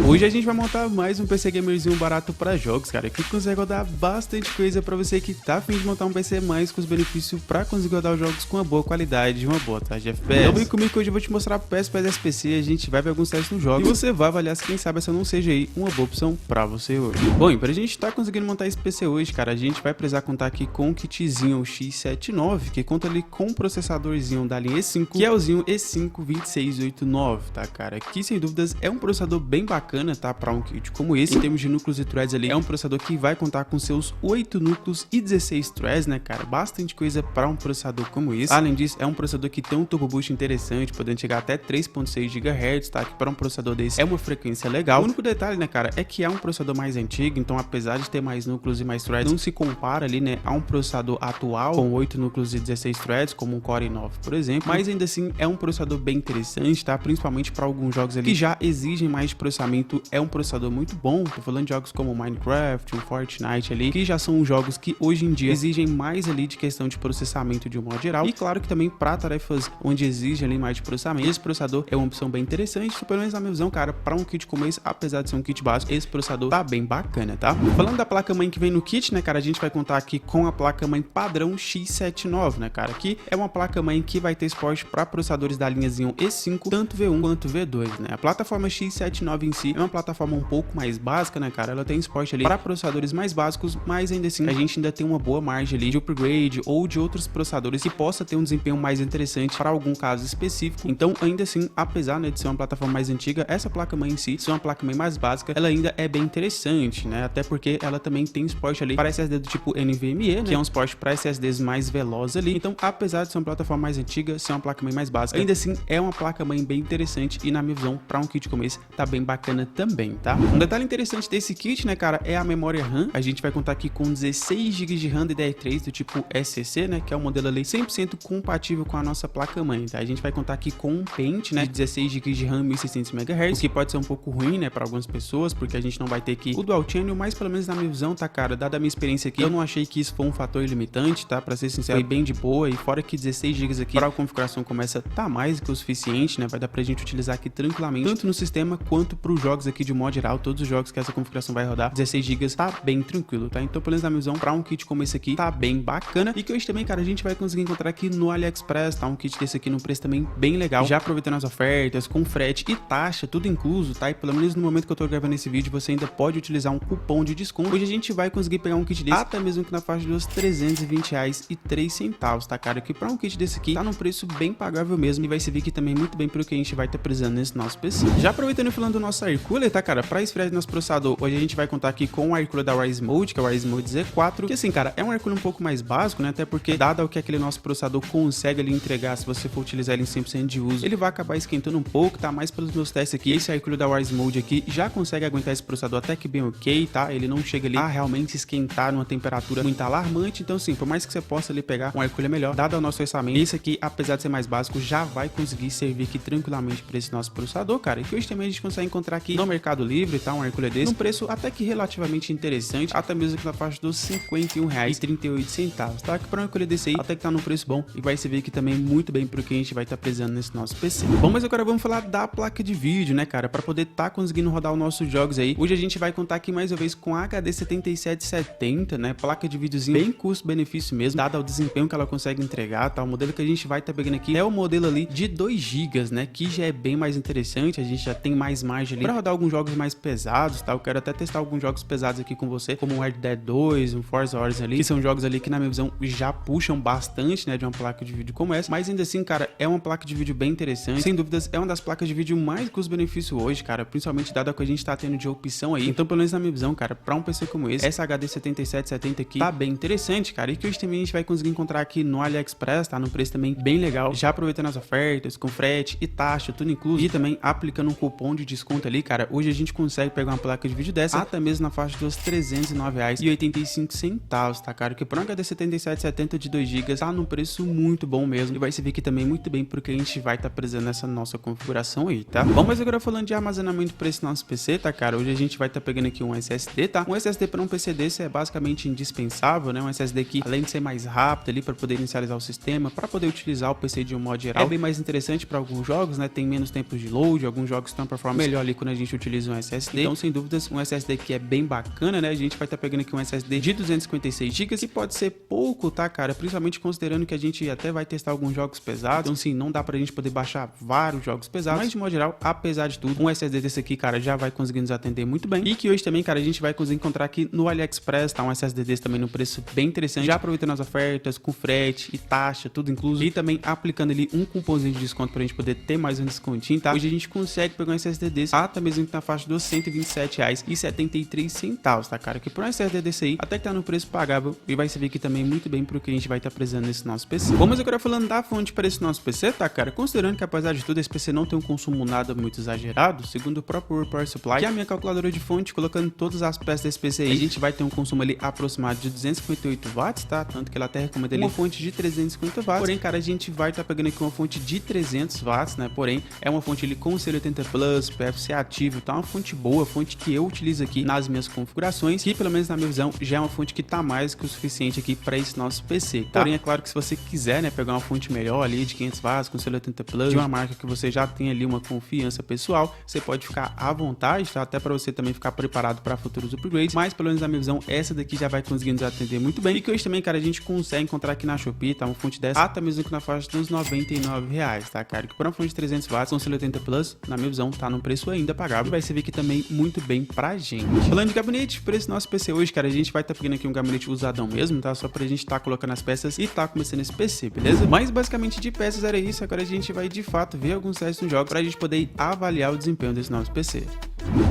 Hoje a gente vai montar mais um PC gamerzinho barato para jogos, cara, que consegue rodar bastante coisa para você que tá afim de montar um PC mais com os benefícios para conseguir rodar os jogos com uma boa qualidade e uma boa taxa de FPS. Então vem comigo que hoje eu vou te mostrar o PS SPC, a gente vai ver alguns testes no jogo e você vai avaliar se quem sabe essa não seja aí uma boa opção para você hoje. Bom, e pra gente tá conseguindo montar esse PC hoje, cara, a gente vai precisar contar aqui com um kitzinho X79, que conta ali com um processadorzinho da linha E5, que é o Zinho E5-2689, tá, cara? Que sem dúvidas é um processador bem bacana, tá, para um kit como esse. Em termos de núcleos e threads ali, é um processador que vai contar com seus 8 núcleos e 16 threads, né, cara? Bastante coisa para um processador como esse. Além disso, é um processador que tem um turbo boost interessante, podendo chegar até 3.6 GHz, tá? Que para um processador desse é uma frequência legal. O único detalhe, né, cara, é que é um processador mais antigo, então apesar de ter mais núcleos e mais threads, não se compara ali, né, a um processador atual com 8 núcleos e 16 threads, como um Core i9, por exemplo. Mas ainda assim, é um processador bem interessante, tá? Principalmente para alguns jogos ali que já exigem mais de processamento, é um processador muito bom. Tô falando de jogos como Minecraft, o Fortnite ali, que já são jogos que hoje em dia exigem mais ali de questão de processamento de um modo geral. E claro que também para tarefas onde exige ali mais de processamento, esse processador é uma opção bem interessante, pelo menos na minha visão, cara, para um kit como esse, apesar de ser um kit básico, esse processador tá bem bacana, tá? Falando da placa-mãe que vem no kit, né, cara, a gente vai contar aqui com a placa-mãe padrão X79, né, cara, que é uma placa-mãe que vai ter suporte para processadores da linha Zinho E5, tanto V1 quanto V2, né? A plataforma X79 em si é uma plataforma um pouco mais básica, né, cara? Ela tem suporte ali para processadores mais básicos, mas ainda assim a gente ainda tem uma boa margem ali de upgrade ou de outros processadores que possa ter um desempenho mais interessante para algum caso específico. Então, ainda assim, apesar, né, de ser uma plataforma mais antiga, essa placa-mãe em si, ser uma placa-mãe mais básica, ela ainda é bem interessante, né? Até porque ela também tem suporte ali para SSD do tipo NVMe, né? Que é um suporte para SSDs mais velozes ali. Então, apesar de ser uma plataforma mais antiga, ser uma placa-mãe mais básica, ainda assim é uma placa-mãe bem interessante e, na minha visão, para um kit como esse, tá bem bacana também, tá? Um detalhe interessante desse kit, né, cara, é a memória RAM. A gente vai contar aqui com 16 GB de RAM DDR3 do tipo SCC, né, que é um modelo ali 100% compatível com a nossa placa-mãe, tá? A gente vai contar aqui com um pente, né, de 16 GB de RAM 1600 MHz, o que pode ser um pouco ruim, né, para algumas pessoas, porque a gente não vai ter aqui o Dual Channel, mas pelo menos na minha visão, tá, cara, dada a minha experiência aqui, eu não achei que isso foi um fator limitante, tá? Para ser sincero, foi bem de boa, e fora que 16 GB aqui para a configuração começa tá mais que o suficiente, né? Vai dar pra gente utilizar aqui tranquilamente, tanto no sistema quanto para os jogos aqui de modo geral, todos os jogos que essa configuração vai rodar, 16 GB tá bem tranquilo, tá? Então, pelo menos na minha visão, para um kit como esse aqui, tá bem bacana, e que hoje também, cara, a gente vai conseguir encontrar aqui no AliExpress, tá? Um kit desse aqui num preço também bem legal, já aproveitando as ofertas, com frete e taxa, tudo incluso, tá? E pelo menos no momento que eu tô gravando esse vídeo, você ainda pode utilizar um cupom de desconto. Hoje a gente vai conseguir pegar um kit desse, até mesmo que na faixa dos R$320,03, tá, cara? Que para um kit desse aqui, tá num preço bem pagável mesmo, e vai servir aqui também muito bem pro que a gente vai estar precisando nesse nosso PC. Já aproveitando e falando do nosso air cooler, tá, cara? Para esfriar nosso processador, hoje a gente vai contar aqui com o air cooler da Rise Mode, que é o Rise Mode Z4, que assim, cara, é um air cooler um pouco mais básico, né? Até porque, dado o que aquele nosso processador consegue ali entregar, se você for utilizar ele em 100% de uso, ele vai acabar esquentando um pouco, tá? Mas pelos meus testes aqui, esse air cooler da Rise Mode aqui já consegue aguentar esse processador até que bem ok, tá? Ele não chega ali a realmente esquentar numa temperatura muito alarmante, então sim, por mais que você possa ali pegar um air cooler melhor, dado o nosso orçamento, esse aqui, apesar de ser mais básico, já vai conseguir servir aqui tranquilamente para esse nosso processador, cara, e que hoje também a gente consegue encontrar aqui no Mercado Livre, tá? Um air cooler desse, num preço até que relativamente interessante, até mesmo aqui na faixa dos R$51,38, tá? Que para um air cooler desse aí, até que tá num preço bom, e vai servir aqui também muito bem pro que a gente vai estar precisando nesse nosso PC. Bom, mas agora vamos falar da placa de vídeo, né, cara, para poder tá conseguindo rodar os nossos jogos aí. Hoje a gente vai contar aqui mais uma vez com a HD 7770, né, placa de videozinho bem custo-benefício mesmo, dado o desempenho que ela consegue entregar, tá? O modelo que a gente vai estar pegando aqui é o modelo ali de 2 GB, né, que já é bem mais interessante, a gente já tem mais margem ali para rodar alguns jogos mais pesados, tá? Eu quero até testar alguns jogos pesados aqui com você, como o Red Dead 2, um Forza Horizon ali, que são jogos ali que na minha visão já puxam bastante, né, de uma placa de vídeo como essa, mas ainda assim, cara, é uma placa de vídeo bem interessante, sem dúvidas é uma das placas de vídeo mais custo-benefício hoje, cara, principalmente dado o que a gente tá tendo de opção aí. Então, pelo menos na minha visão, cara, para um PC como esse, essa HD 7770 aqui tá bem interessante, cara, e que hoje também a gente vai conseguir encontrar aqui no AliExpress, tá? Num preço também bem legal, já aproveitando as ofertas, com frete e taxa, tudo incluso, e também aplicando um cupom de desconto ali, cara, hoje a gente consegue pegar uma placa de vídeo dessa até mesmo na faixa dos R$309,85, tá, cara? Que para um HD 7770 de 2 GB tá num preço muito bom mesmo, e vai servir aqui também muito bem porque a gente vai estar precisando nessa nossa configuração aí, tá? Bom, mas agora falando de armazenamento para esse nosso PC, tá, cara? Hoje a gente vai estar pegando aqui um SSD, tá? Um SSD para um PC desse é basicamente indispensável, né? Um SSD que, além de ser mais rápido ali para poder inicializar o sistema, para poder utilizar o PC de um modo geral, é bem mais interessante para alguns jogos, né? Tem menos tempo de load, alguns jogos têm uma performance melhor ali quando a gente utiliza um SSD. Então, sem dúvidas, um SSD que é bem bacana, né? A gente vai estar pegando aqui um SSD de 256 GB, que pode ser pouco, tá, cara? Principalmente considerando que a gente até vai testar alguns jogos pesados. Então, sim, não dá pra gente poder baixar vários jogos pesados, mas de modo geral, apesar de tudo, um SSD desse aqui, cara, já vai conseguir nos atender muito bem. E que hoje também, cara, a gente vai conseguir encontrar aqui no AliExpress, tá? Um SSD desse também no preço bem interessante, já aproveitando as ofertas, com frete e taxa, tudo incluso, e também aplicando ali um cupomzinho de desconto pra gente poder ter mais um descontinho, tá? Hoje a gente consegue pegar um SSD desse, até mesmo na faixa dos R$127,73, tá, cara? Que por um SSD desse aí, até que tá no preço pagável e vai servir aqui também muito bem pro que a gente vai estar precisando nesse nosso PC. Vamos agora falando da fonte para esse nosso PC, tá, cara? Considerando que apesar de tudo, esse PC não tem um consumo nada muito exagerado, segundo o próprio World Power Supply, que é a minha calculadora de fonte, colocando todas as peças desse PC aí, a gente vai ter um consumo ali aproximado de 258 watts, tá? Tanto que ela até recomenda ali uma fonte de 350 watts, porém, cara, a gente vai estar pegando aqui uma fonte de 300 watts, né? Porém, é uma fonte ali com CL80 Plus, PFC ativo, tá? Uma fonte boa, fonte que eu utilizo aqui nas minhas configurações, que pelo menos na minha visão já é uma fonte que tá mais que o suficiente aqui para esse nosso PC, tá? Porém, é claro que se você quiser, né, pegar uma fonte melhor ali de 500 watts com CL80 Plus, de uma marca que você já tem ali uma confiança pessoal, você pode ficar à vontade, tá? Até para você também ficar preparado para futuros upgrades, mas pelo menos na minha visão, essa daqui já vai conseguir nos atender muito bem, e que hoje também, cara, a gente consegue encontrar aqui na Shopee, tá? Uma fonte dessa, até mesmo que na faixa dos R$99, tá, cara? Que por uma fonte de 300 watts com CL80 Plus, na minha visão, tá num preço ainda pagável, e vai servir aqui também muito bem pra gente. Falando de gabinete, para esse nosso PC hoje, cara, a gente vai estar pegando aqui um gabinete usadão mesmo, tá? Só pra gente estar colocando as peças e tá começando esse PC, beleza? Mas basicamente de peças era isso, agora a gente vai de fato ver alguns testes no jogo pra gente poder avaliar o desempenho desse nosso PC.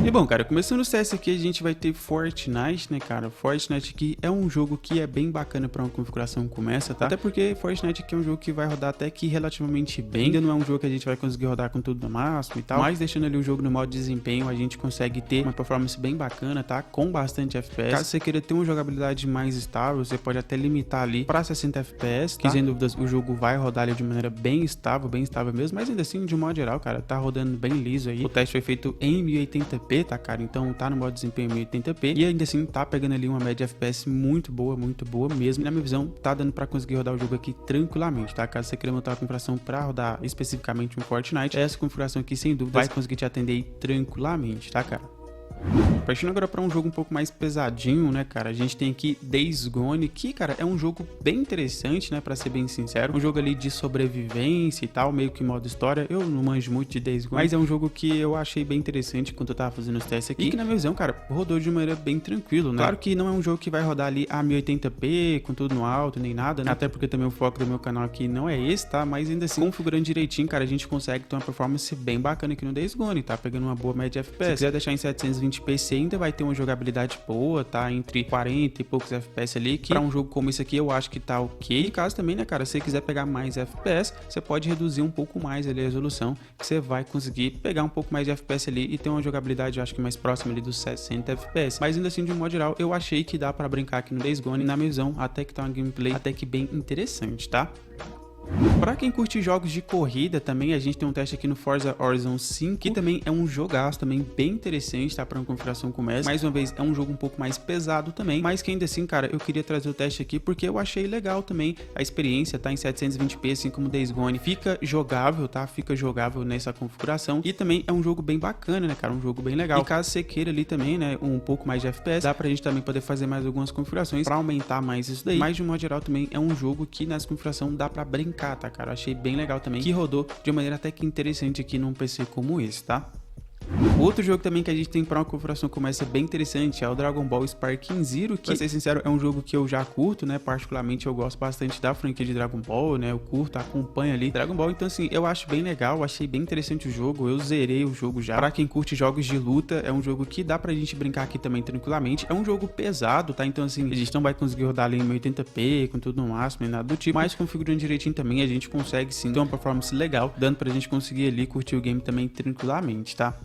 E bom, cara, começando o CS aqui, a gente vai ter Fortnite, né, cara? Fortnite aqui é um jogo que é bem bacana pra uma configuração como essa, tá? Até porque Fortnite aqui é um jogo que vai rodar até que relativamente bem. Ainda não é um jogo que a gente vai conseguir rodar com tudo no máximo e tal, mas deixando ali o jogo no modo desempenho, a gente consegue ter uma performance bem bacana, tá? Com bastante FPS. Caso você queira ter uma jogabilidade mais estável, você pode até limitar ali pra 60 FPS, tá? Que sem dúvidas o jogo vai rodar ali de maneira bem estável mesmo, mas ainda assim, de um modo geral, cara, tá rodando bem liso aí. O teste foi feito em 1080p, tá, cara? Então tá no modo desempenho 1080p e ainda assim tá pegando ali uma média FPS muito boa mesmo. E na minha visão, tá dando pra conseguir rodar o jogo aqui tranquilamente, tá? Caso você queira montar uma configuração pra rodar especificamente um Fortnite, essa configuração aqui, sem dúvida, vai conseguir te atender aí tranquilamente, tá, cara? Partindo agora para um jogo um pouco mais pesadinho, né, cara? A gente tem aqui Days Gone, que, cara, é um jogo bem interessante, né, para ser bem sincero. Um jogo ali de sobrevivência e tal, meio que modo história. Eu não manjo muito de Days Gone, mas é um jogo que eu achei bem interessante quando eu tava fazendo os testes aqui. E que, na minha visão, cara, rodou de maneira bem tranquila, né? Claro que não é um jogo que vai rodar ali a 1080p, com tudo no alto, nem nada, né? Até porque também o foco do meu canal aqui não é esse, tá? Mas ainda assim, configurando direitinho, cara, a gente consegue ter uma performance bem bacana aqui no Days Gone, tá? Pegando uma boa média FPS. Se quiser deixar em 720p, você ainda vai ter uma jogabilidade boa, tá? Entre 40 e poucos FPS ali, que pra um jogo como esse aqui eu acho que tá ok. E caso também, né, cara, se você quiser pegar mais FPS, você pode reduzir um pouco mais ali a resolução, que você vai conseguir pegar um pouco mais de FPS ali e ter uma jogabilidade, eu acho que mais próxima ali dos 60 FPS. Mas ainda assim, de um modo geral, eu achei que dá pra brincar aqui no Days Gone, na minha visão, até que tá uma gameplay até que bem interessante, tá? Pra quem curte jogos de corrida também, a gente tem um teste aqui no Forza Horizon 5, que também é um jogaço também bem interessante, tá? Pra uma configuração como essa. Mais uma vez, é um jogo um pouco mais pesado também, mas que ainda assim, cara, eu queria trazer o teste aqui porque eu achei legal também a experiência, tá? Em 720p, assim como Days Gone. Fica jogável, tá? Fica jogável nessa configuração e também é um jogo bem bacana, né, cara? Um jogo bem legal. E caso você queira ali também, né, um pouco mais de FPS, dá pra gente também poder fazer mais algumas configurações pra aumentar mais isso daí. Mas de um modo geral também é um jogo que nessa configuração dá pra brincar, tá, cara? Eu achei bem legal também, que rodou de uma maneira até que interessante aqui num PC como esse, tá? Outro jogo também que a gente tem para uma configuração como essa bem interessante é o Dragon Ball Sparking Zero, que, pra ser sincero, é um jogo que eu já curto, né? Particularmente eu gosto bastante da franquia de Dragon Ball, né? Eu curto, acompanho ali Dragon Ball, então assim, eu acho bem legal, achei bem interessante o jogo, eu zerei o jogo já. Pra quem curte jogos de luta, é um jogo que dá pra gente brincar aqui também tranquilamente. É um jogo pesado, tá? Então assim, a gente não vai conseguir rodar ali em 1080p, com tudo no máximo, nem nada do tipo, mas configurando direitinho também, a gente consegue sim ter uma performance legal, dando pra gente conseguir ali curtir o game também tranquilamente, tá?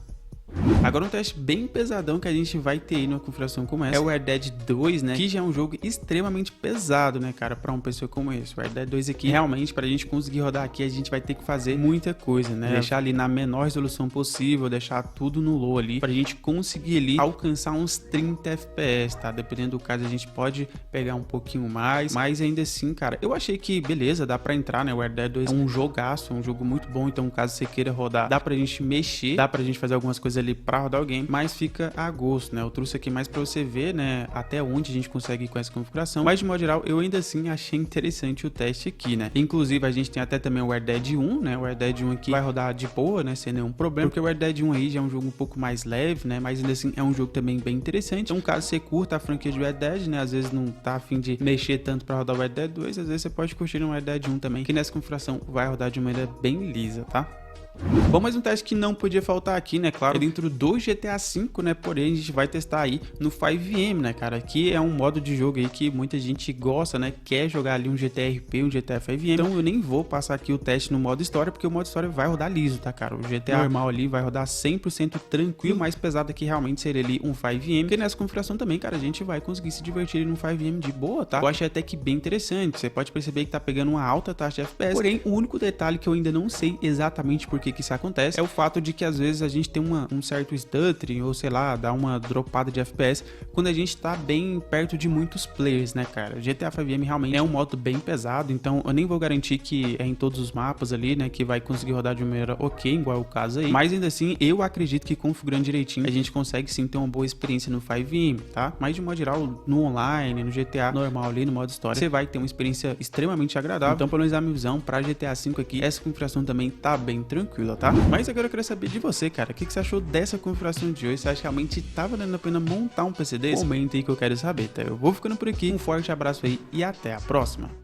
Agora um teste bem pesadão que a gente vai ter aí numa configuração como essa é o Red Dead 2, né? Que já é um jogo extremamente pesado, né, cara, pra um PC como esse. O Red Dead 2 aqui, realmente, pra gente conseguir rodar aqui, a gente vai ter que fazer muita coisa, né? Deixar ali na menor resolução possível, deixar tudo no low ali, pra gente conseguir ali alcançar uns 30 FPS, tá? Dependendo do caso, a gente pode pegar um pouquinho mais, mas ainda assim, cara, eu achei que, beleza, dá pra entrar, né? O Red Dead 2 é um jogaço, é um jogo muito bom, então caso você queira rodar, dá pra gente mexer, dá pra gente fazer algumas coisas ali para rodar o game, mas fica a gosto, né? Eu trouxe aqui mais para você ver, né, até onde a gente consegue ir com essa configuração, mas de modo geral eu ainda assim achei interessante o teste aqui, né? Inclusive a gente tem até também o Red Dead 1, né? O Red Dead 1 aqui vai rodar de boa, né, sem nenhum problema, porque o Red Dead 1 aí já é um jogo um pouco mais leve, né, mas ainda assim é um jogo também bem interessante. Então caso você curta a franquia de Red Dead, né, às vezes não tá a fim de mexer tanto para rodar o Red Dead 2, às vezes você pode curtir um Red Dead 1 também, que nessa configuração vai rodar de maneira bem lisa, tá? Bom, mais um teste que não podia faltar aqui, né, claro, é dentro do GTA V, né, porém a gente vai testar aí no 5M, né, cara, que é um modo de jogo aí que muita gente gosta, né, quer jogar ali um GTA RP, um GTA 5M, então eu nem vou passar aqui o teste no modo história, porque o modo história vai rodar liso, tá, cara, o GTA normal ali vai rodar 100% tranquilo, mais pesado aqui realmente seria ali um 5M, porque nessa configuração também, cara, a gente vai conseguir se divertir no 5M de boa, tá? Eu achei até que bem interessante, você pode perceber que tá pegando uma alta taxa de FPS, porém o único detalhe que eu ainda não sei exatamente por que isso acontece é o fato de que às vezes a gente tem um certo stuttering ou sei lá, dá uma dropada de FPS quando a gente tá bem perto de muitos players, né, cara? O GTA 5M realmente é um modo bem pesado, então eu nem vou garantir que é em todos os mapas ali, né, que vai conseguir rodar de maneira ok, igual o caso aí, mas ainda assim eu acredito que configurando direitinho a gente consegue sim ter uma boa experiência no 5M, tá? Mas de modo geral, no online, no GTA normal ali, no modo história, você vai ter uma experiência extremamente agradável, então pelo menos a minha visão pra GTA V aqui, essa configuração também tá bem tranquila, tá? Mas agora eu quero saber de você, cara, o que você achou dessa configuração de hoje? Você acha que realmente tá valendo a pena montar um PC desse? Comenta aí que eu quero saber, tá? Eu vou ficando por aqui, um forte abraço aí e até a próxima!